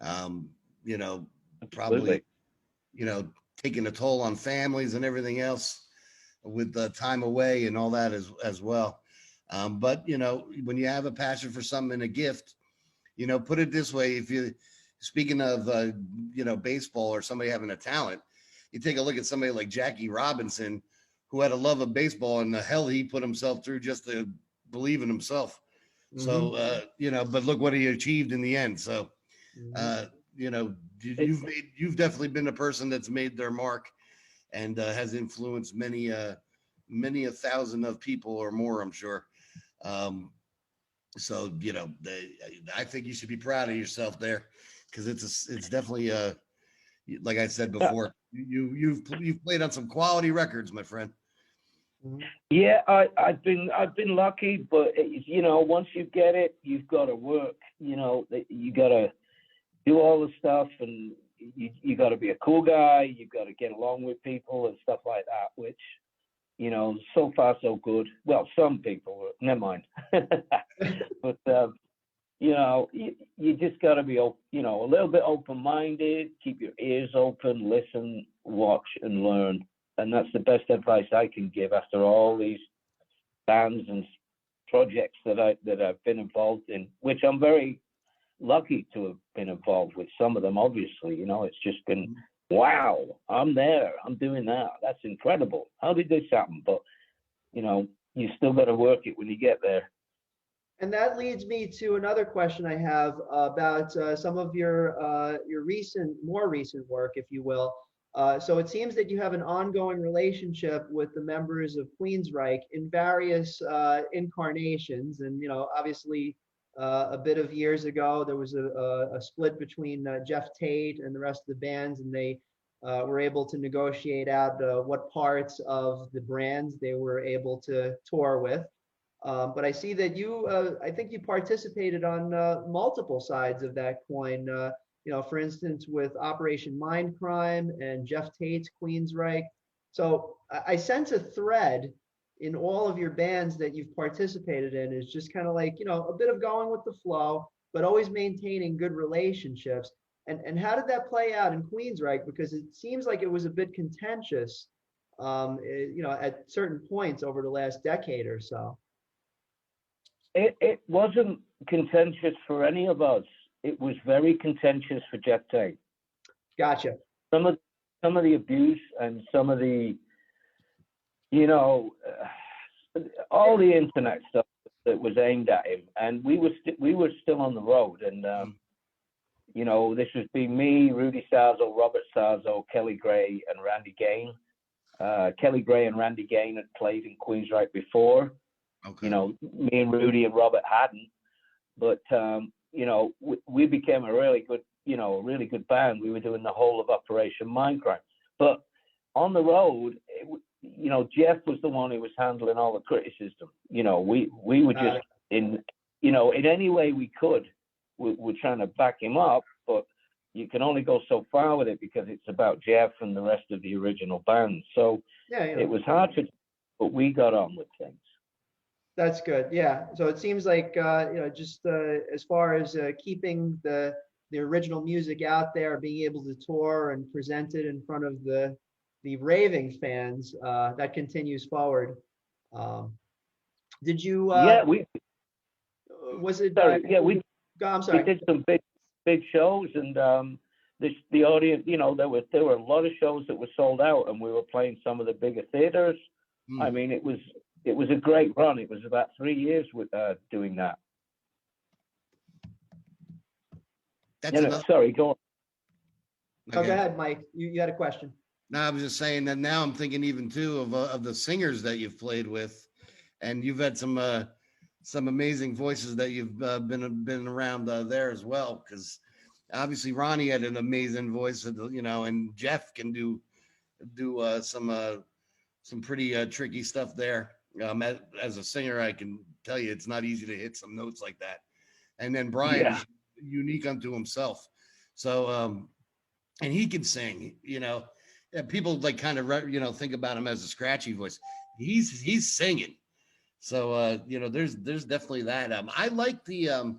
You know, probably, you know, taking a toll on families and everything else with the time away and all that as well. But you know, when you have a passion for something and a gift, you know, put it this way: if you, speaking of you know, baseball or somebody having a talent, you take a look at somebody like Jackie Robinson, who had a love of baseball and the hell he put himself through just to believe in himself. So you know, but look what he achieved in the end. So you know, you've definitely been a person that's made their mark and has influenced many a thousand of people or more, I'm sure. So you know, I think you should be proud of yourself there, because it's definitely like I said before, you've played on some quality records, my friend. Yeah, I've been lucky, but you know, once you get it, you've got to work. You know, you got to do all the stuff, and you got to be a cool guy. You've got to get along with people and stuff like that. Which, you know, so far so good. Well, some people, never mind. But you know, you just got to be, you know, a little bit open-minded. Keep your ears open, listen, watch, and learn. And that's the best advice I can give after all these bands and projects that I've been involved in, which I'm very lucky to have been involved with. Some of them, obviously, you know, it's just been, wow, I'm there, I'm doing that. That's incredible. How did this happen? But, you know, you still got to work it when you get there. And that leads me to another question I have about some of your more recent work, if you will. So it seems that you have an ongoing relationship with the members of Queensryche in various incarnations, and you know, obviously, a bit of years ago there was a split between Jeff Tate and the rest of the bands, and they were able to negotiate out what parts of the brands they were able to tour with. But I see that I think you participated on multiple sides of that coin. You know, for instance, with Operation Mindcrime and Jeff Tate's Queensryche. So I sense a thread in all of your bands that you've participated in is just kind of like, you know, a bit of going with the flow, but always maintaining good relationships. And how did that play out in Queensryche? Because it seems like it was a bit contentious, you know, at certain points over the last decade or so. It wasn't contentious for any of us. It was very contentious for Jeff Tate. Gotcha. Some of the abuse and some of the, you know, all the internet stuff that was aimed at him, and we were still on the road, and you know, this was being me, Rudy Sarzo, Robert Sarzo, Kelly Gray, and Randy Gain. Kelly Gray and Randy Gain had played in Queensryche before. Okay. You know, me and Rudy and Robert hadn't, but you know, we became a really good band. We were doing the whole of Operation Mindcrime, but on the road, you know, Jeff was the one who was handling all the criticism. You know, we were just in any way we could. We're trying to back him up, but you can only go so far with it because it's about Jeff and the rest of the original band. So it was hard but we got on with things. That's good. Yeah. So it seems like, you know, just as far as keeping the original music out there, being able to tour and present it in front of the raving fans, that continues forward. Did you? Was it? We. I'm sorry. We did some big shows, and the audience. You know, there were a lot of shows that were sold out, and we were playing some of the bigger theaters. I mean, it was a great run. It was about 3 years with doing that. Sorry, go on. Okay. Go ahead, Mike. You had a question. No, I was just saying that now I'm thinking even too of the singers that you've played with, and you've had some amazing voices that you've been around there as well. Because obviously Ronnie had an amazing voice, and Jeff can do some pretty tricky stuff there. As a singer, I can tell you it's not easy to hit some notes like that. And then Brian Yeah. is unique unto himself. So, and he can sing, Yeah, people like kind of, think about him as a scratchy voice. He's singing. So, there's definitely that. I like the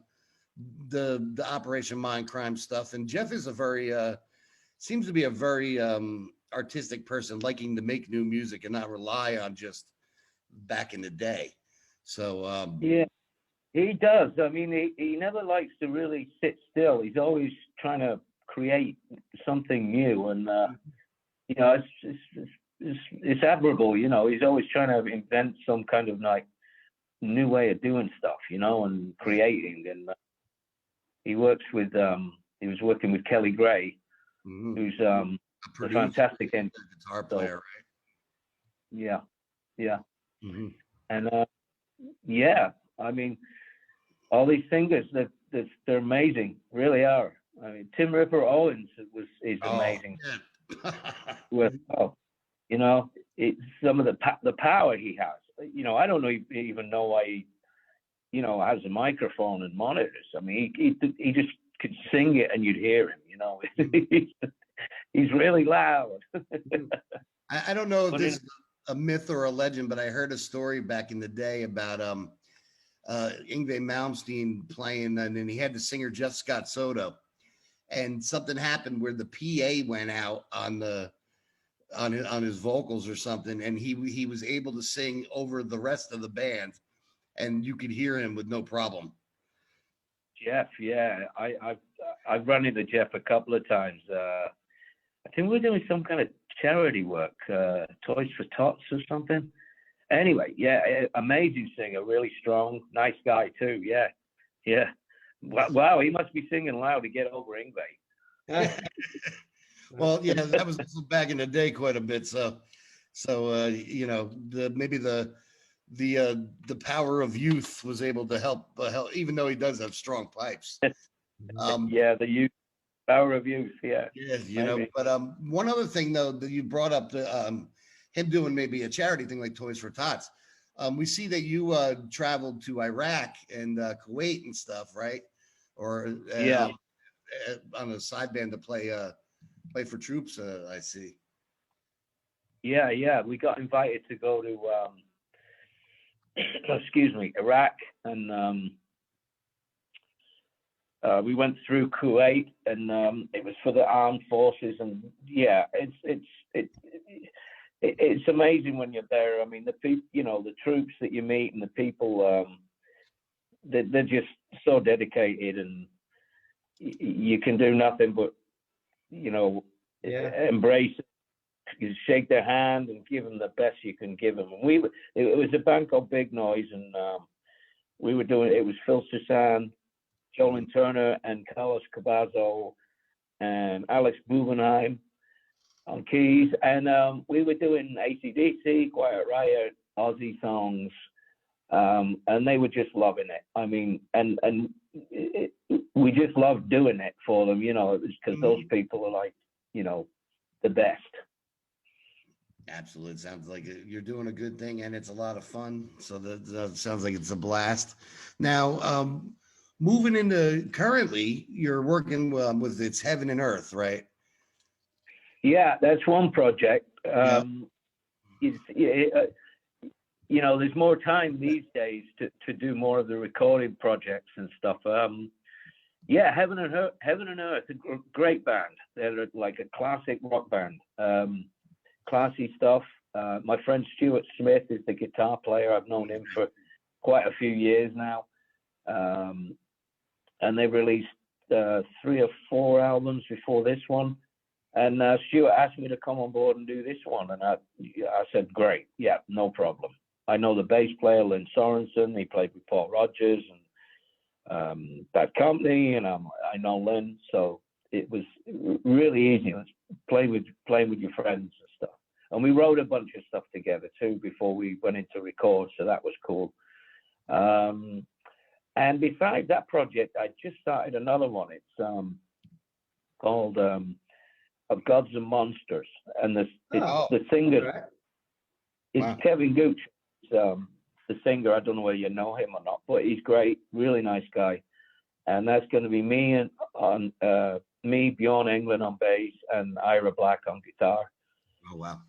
Operation Mind Crime stuff. And Jeff is seems to be a very artistic person, liking to make new music and not rely on just back in the day. So Yeah, he does. I mean, he never likes to really sit still. He's always trying to create something new, and it's admirable. He's always trying to invent some kind of like new way of doing stuff, and creating. And he was working with Kelly Gray, who's a fantastic guitar player, right? Yeah, yeah. Mm-hmm. And I mean, all these singers they're amazing, really are. I mean, Tim Ripper Owens is amazing. With it's some of the power he has. I don't even know why he has a microphone and monitors. I mean, he just could sing it and you'd hear him. He's really loud. I don't know if this is a myth or a legend, but I heard a story back in the day about Yngwie Malmsteen playing, and then he had the singer Jeff Scott Soto, and something happened where the PA went out on his vocals or something, and he was able to sing over the rest of the band, and you could hear him with no problem. Jeff, yeah, I've run into Jeff a couple of times. I think we're doing some kind of charity work, Toys for Tots or something. Anyway, yeah, amazing singer, really strong, nice guy too. Yeah. Wow, he must be singing loud to get over Yngwie. Well, yeah, that was back in the day quite a bit. So maybe the power of youth was able to help, even though he does have strong pipes. Yeah, the youth. Power of youth, yeah. Yeah, but one other thing though that you brought up, him doing maybe a charity thing like Toys for Tots. We see that you traveled to Iraq and Kuwait and stuff, right? Or on a side band to play for troops. I see. Yeah. We got invited to go to Iraq, and we went through Kuwait, and it was for the armed forces. And yeah, it's amazing when you're there. I mean, the people, the troops that you meet and the people, they're just so dedicated, and you can do nothing but, embrace it. You shake their hand and give them the best you can give them. And it was a band called Big Noise, and we were doing it. Was Phil Susan, Jolin Turner, and Carlos Cavazo, and Alex Bubenheim on keys, and we were doing AC/DC, Quiet Riot, Aussie songs, and they were just loving it. I mean, and we just loved doing it for them, because those people are like, the best. Absolutely. It sounds like you're doing a good thing, and it's a lot of fun. So that sounds like it's a blast. Now, moving into currently, you're working with It's Heaven and Earth, right? Yeah, that's one project. There's more time these days to do more of the recording projects and stuff. Heaven and Earth, a great band. They're like a classic rock band. Classy stuff. My friend Stuart Smith is the guitar player. I've known him for quite a few years now. And they released 3 or 4 albums before this one. And Stuart asked me to come on board and do this one. And I said, great. Yeah, no problem. I know the bass player, Lynn Sorensen. He played with Paul Rodgers and Bad Company. And I know Lynn. So it was really easy. It was playing with your friends and stuff. And we wrote a bunch of stuff together too before we went into record, so that was cool. And besides that project, I just started another one. It's called Of Gods and Monsters, and the singer is Kevin Gooch. The singer. I don't know whether you know him or not, but he's great, really nice guy. And that's going to be me Bjorn England on bass, and Ira Black on guitar. Oh wow!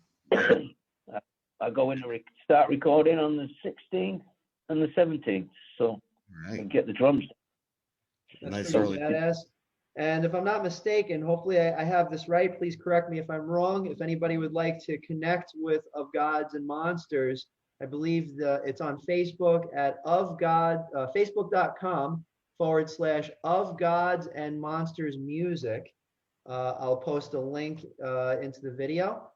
I go in to start recording on the 16th and the 17th, so I can get the drums. That's nice, early badass. And if I'm not mistaken, hopefully I have this right. Please correct me if I'm wrong. If anybody would like to connect with Of Gods and Monsters, I believe it's on Facebook at facebook.com/Of Gods and Monsters Music. I'll post a link into the video.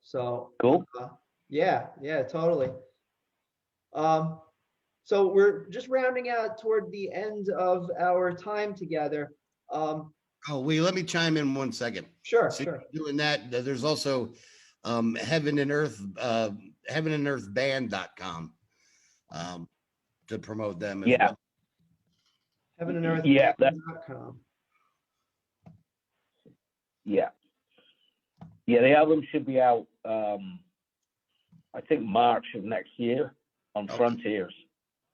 So cool. Yeah, totally. So we're just rounding out toward the end of our time together. Let me chime in 1 second. Sure, so sure. Doing that, there's also Heaven and Earth Band.com to promote them as well. Heaven and Earth Band.com. Yeah, the album should be out I think March of next year on Frontiers.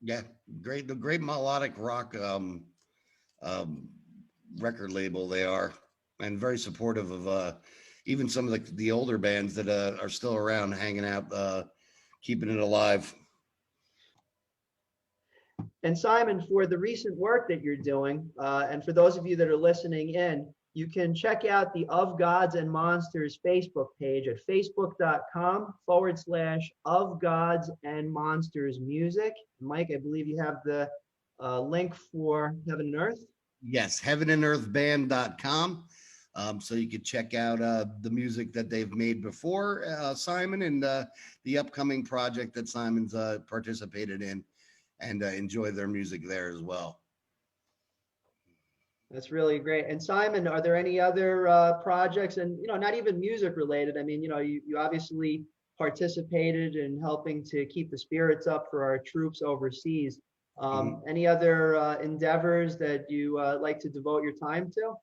Yeah, the great melodic rock record label they are, and very supportive of even some of the older bands that are still around, hanging out, keeping it alive. And Simon, for the recent work that you're doing, and for those of you that are listening in, you can check out the Of Gods and Monsters Facebook page at facebook.com/Of Gods and Monsters Music. Mike, I believe you have the link for Heaven and Earth. Yes, heavenandearthband.com. So you can check out the music that they've made before, Simon, and the upcoming project that Simon's participated in, and enjoy their music there as well. That's really great. And Simon, are there any other projects, and not even music related? I mean, you obviously participated in helping to keep the spirits up for our troops overseas. Any other endeavors that you like to devote your time to?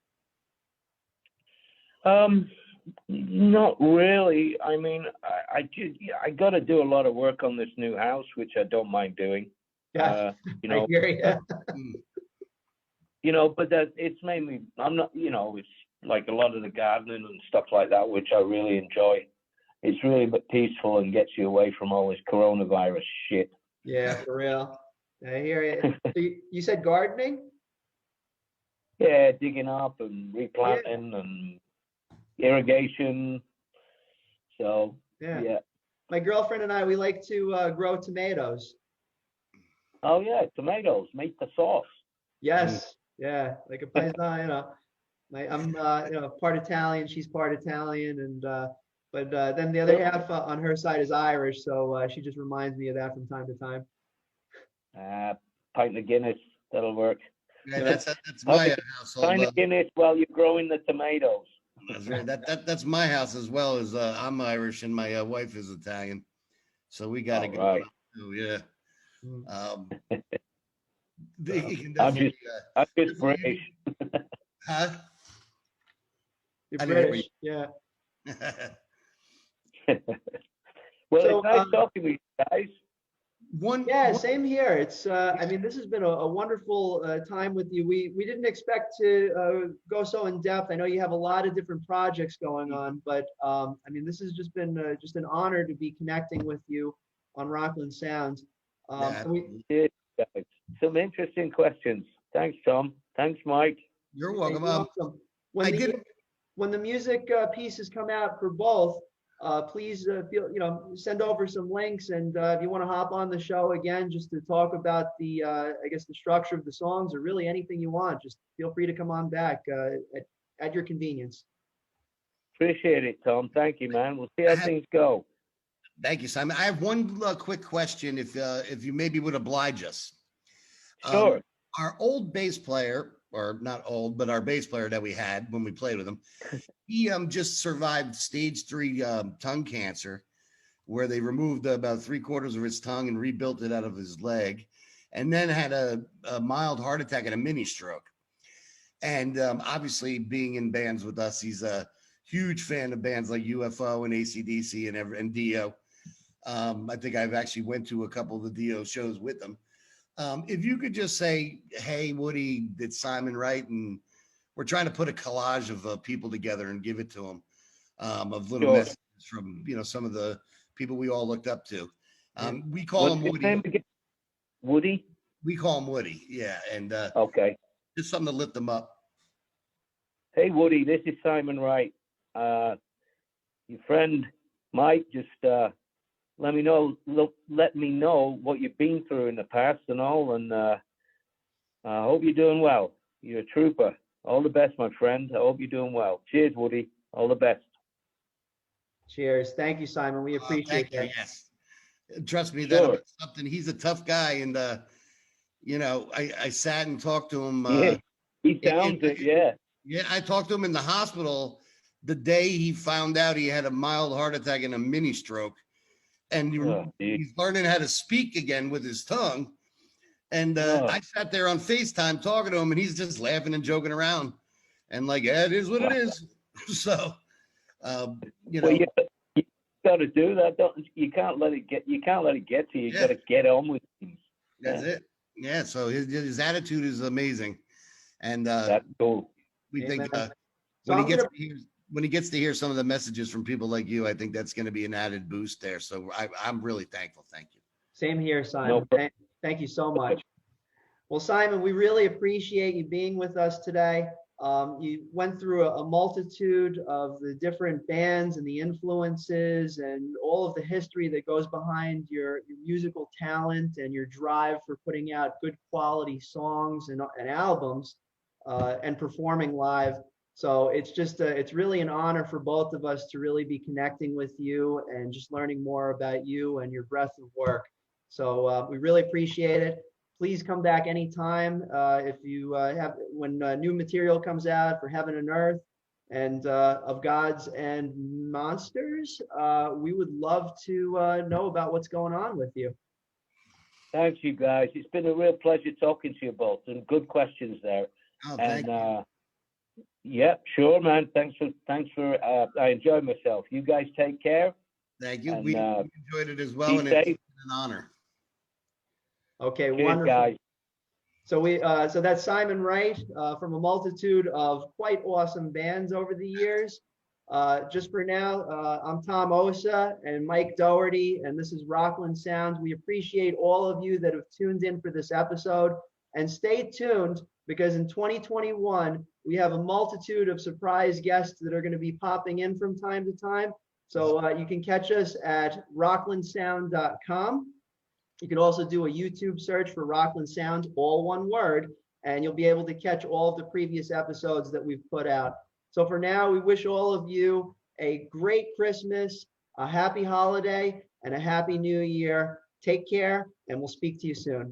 Not really. I mean, I got to do a lot of work on this new house, which I don't mind doing. Yeah, I hear you. But it's mainly, I'm not, it's like a lot of the gardening and stuff like that, which I really enjoy. It's really peaceful and gets you away from all this coronavirus shit. Yeah, for real. I hear you. So you said gardening? Yeah, digging up and replanting and irrigation. So, yeah. My girlfriend and I, we like to grow tomatoes. Oh, yeah, tomatoes. Make the sauce. Yes. Yeah, like a paisan, I'm part Italian, she's part Italian, and but then the other half on her side is Irish, so she just reminds me of that from time to time. Pint of Guinness, that'll work. Yeah, that's my household. Pint of Guinness while you're growing the tomatoes. That's right. That's my house as well. As I'm Irish and my wife is Italian, so we got to go. Right. Yeah. I'm just British. Huh? You're British, yeah. Well, it's nice talking with you guys. Same here. It's I mean, this has been a wonderful time with you. We didn't expect to go so in depth. I know you have a lot of different projects going on, but I mean, this has just been just an honor to be connecting with you on Rockland Sound. Some interesting questions. Thanks, Tom. Thanks, Mike. You're welcome. When the music pieces come out for both, please send over some links, and if you want to hop on the show again just to talk about the the structure of the songs, or really anything you want, just feel free to come on back at your convenience. Appreciate it, Tom. Thank you, man. We'll see how things go. Thank you, Simon. I have one quick question, if you maybe would oblige us. Sure. Our old bass player, or not old, but our bass player that we had when we played with him, he just survived stage 3 tongue cancer, where they removed about 3/4 of his tongue and rebuilt it out of his leg, and then had a mild heart attack and a mini stroke. And obviously, being in bands with us, he's a huge fan of bands like UFO and AC/DC and Dio. I think I've actually went to a couple of the Dio shows with him. If you could just say, "Hey, Woody, it's Simon Wright," and we're trying to put a collage of people together and give it to him, of little messages from some of the people we all looked up to. We call him Woody. Woody? We call him Woody, yeah. And okay, just something to lift them up. Hey, Woody, this is Simon Wright. Your friend Mike just let me know what you've been through in the past and all, and I hope you're doing well. You're a trooper. All the best, my friend. I hope you're doing well. Cheers, Woody. All the best. Cheers. Thank you, Simon. We appreciate that. Yes. Trust me, Sure. that's something. He's a tough guy, and I sat and talked to him. Yeah, he sounds it. Yeah. Yeah, I talked to him in the hospital the day he found out he had a mild heart attack and a mini stroke, and he's learning how to speak again with his tongue. And I sat there on FaceTime talking to him, and he's just laughing and joking around, and like, yeah, it is what it is. So, well, you got to do that. You can't let it get to you. You got to get on with things. That's it. Yeah. So his attitude is amazing, and that's cool. We think when he gets to hear some of the messages from people like you, I think that's going to be an added boost there. So I'm really thankful. Thank you. Same here, Simon. Thank you so much. Well, Simon, we really appreciate you being with us today. You went through a multitude of the different bands and the influences and all of the history that goes behind your musical talent and your drive for putting out good quality songs and albums and performing live. So it's really an honor for both of us to really be connecting with you and just learning more about you and your breadth of work. So we really appreciate it. Please come back anytime if you have, when new material comes out for Heaven and Earth and of Gods and Monsters. We would love to know about what's going on with you. Thanks, you guys. It's been a real pleasure talking to you both, and good questions there. Oh, thank you. Yeah, sure, man. Thanks for. I enjoyed myself. You guys take care. Thank you. And, we enjoyed it as well, and safe. It's an honor. Okay, Cheers, wonderful. Guys. So that's Simon Wright from a multitude of quite awesome bands over the years. Just for now, I'm Tom Osa and Mike Doherty, and this is Rockland Sound. We appreciate all of you that have tuned in for this episode, and stay tuned because in 2021 we have a multitude of surprise guests that are going to be popping in from time to time. So you can catch us at RocklandSound.com. You can also do a YouTube search for Rockland Sound, all one word, and you'll be able to catch all of the previous episodes that we've put out. So for now, we wish all of you a great Christmas, a happy holiday, and a happy new year. Take care, and we'll speak to you soon.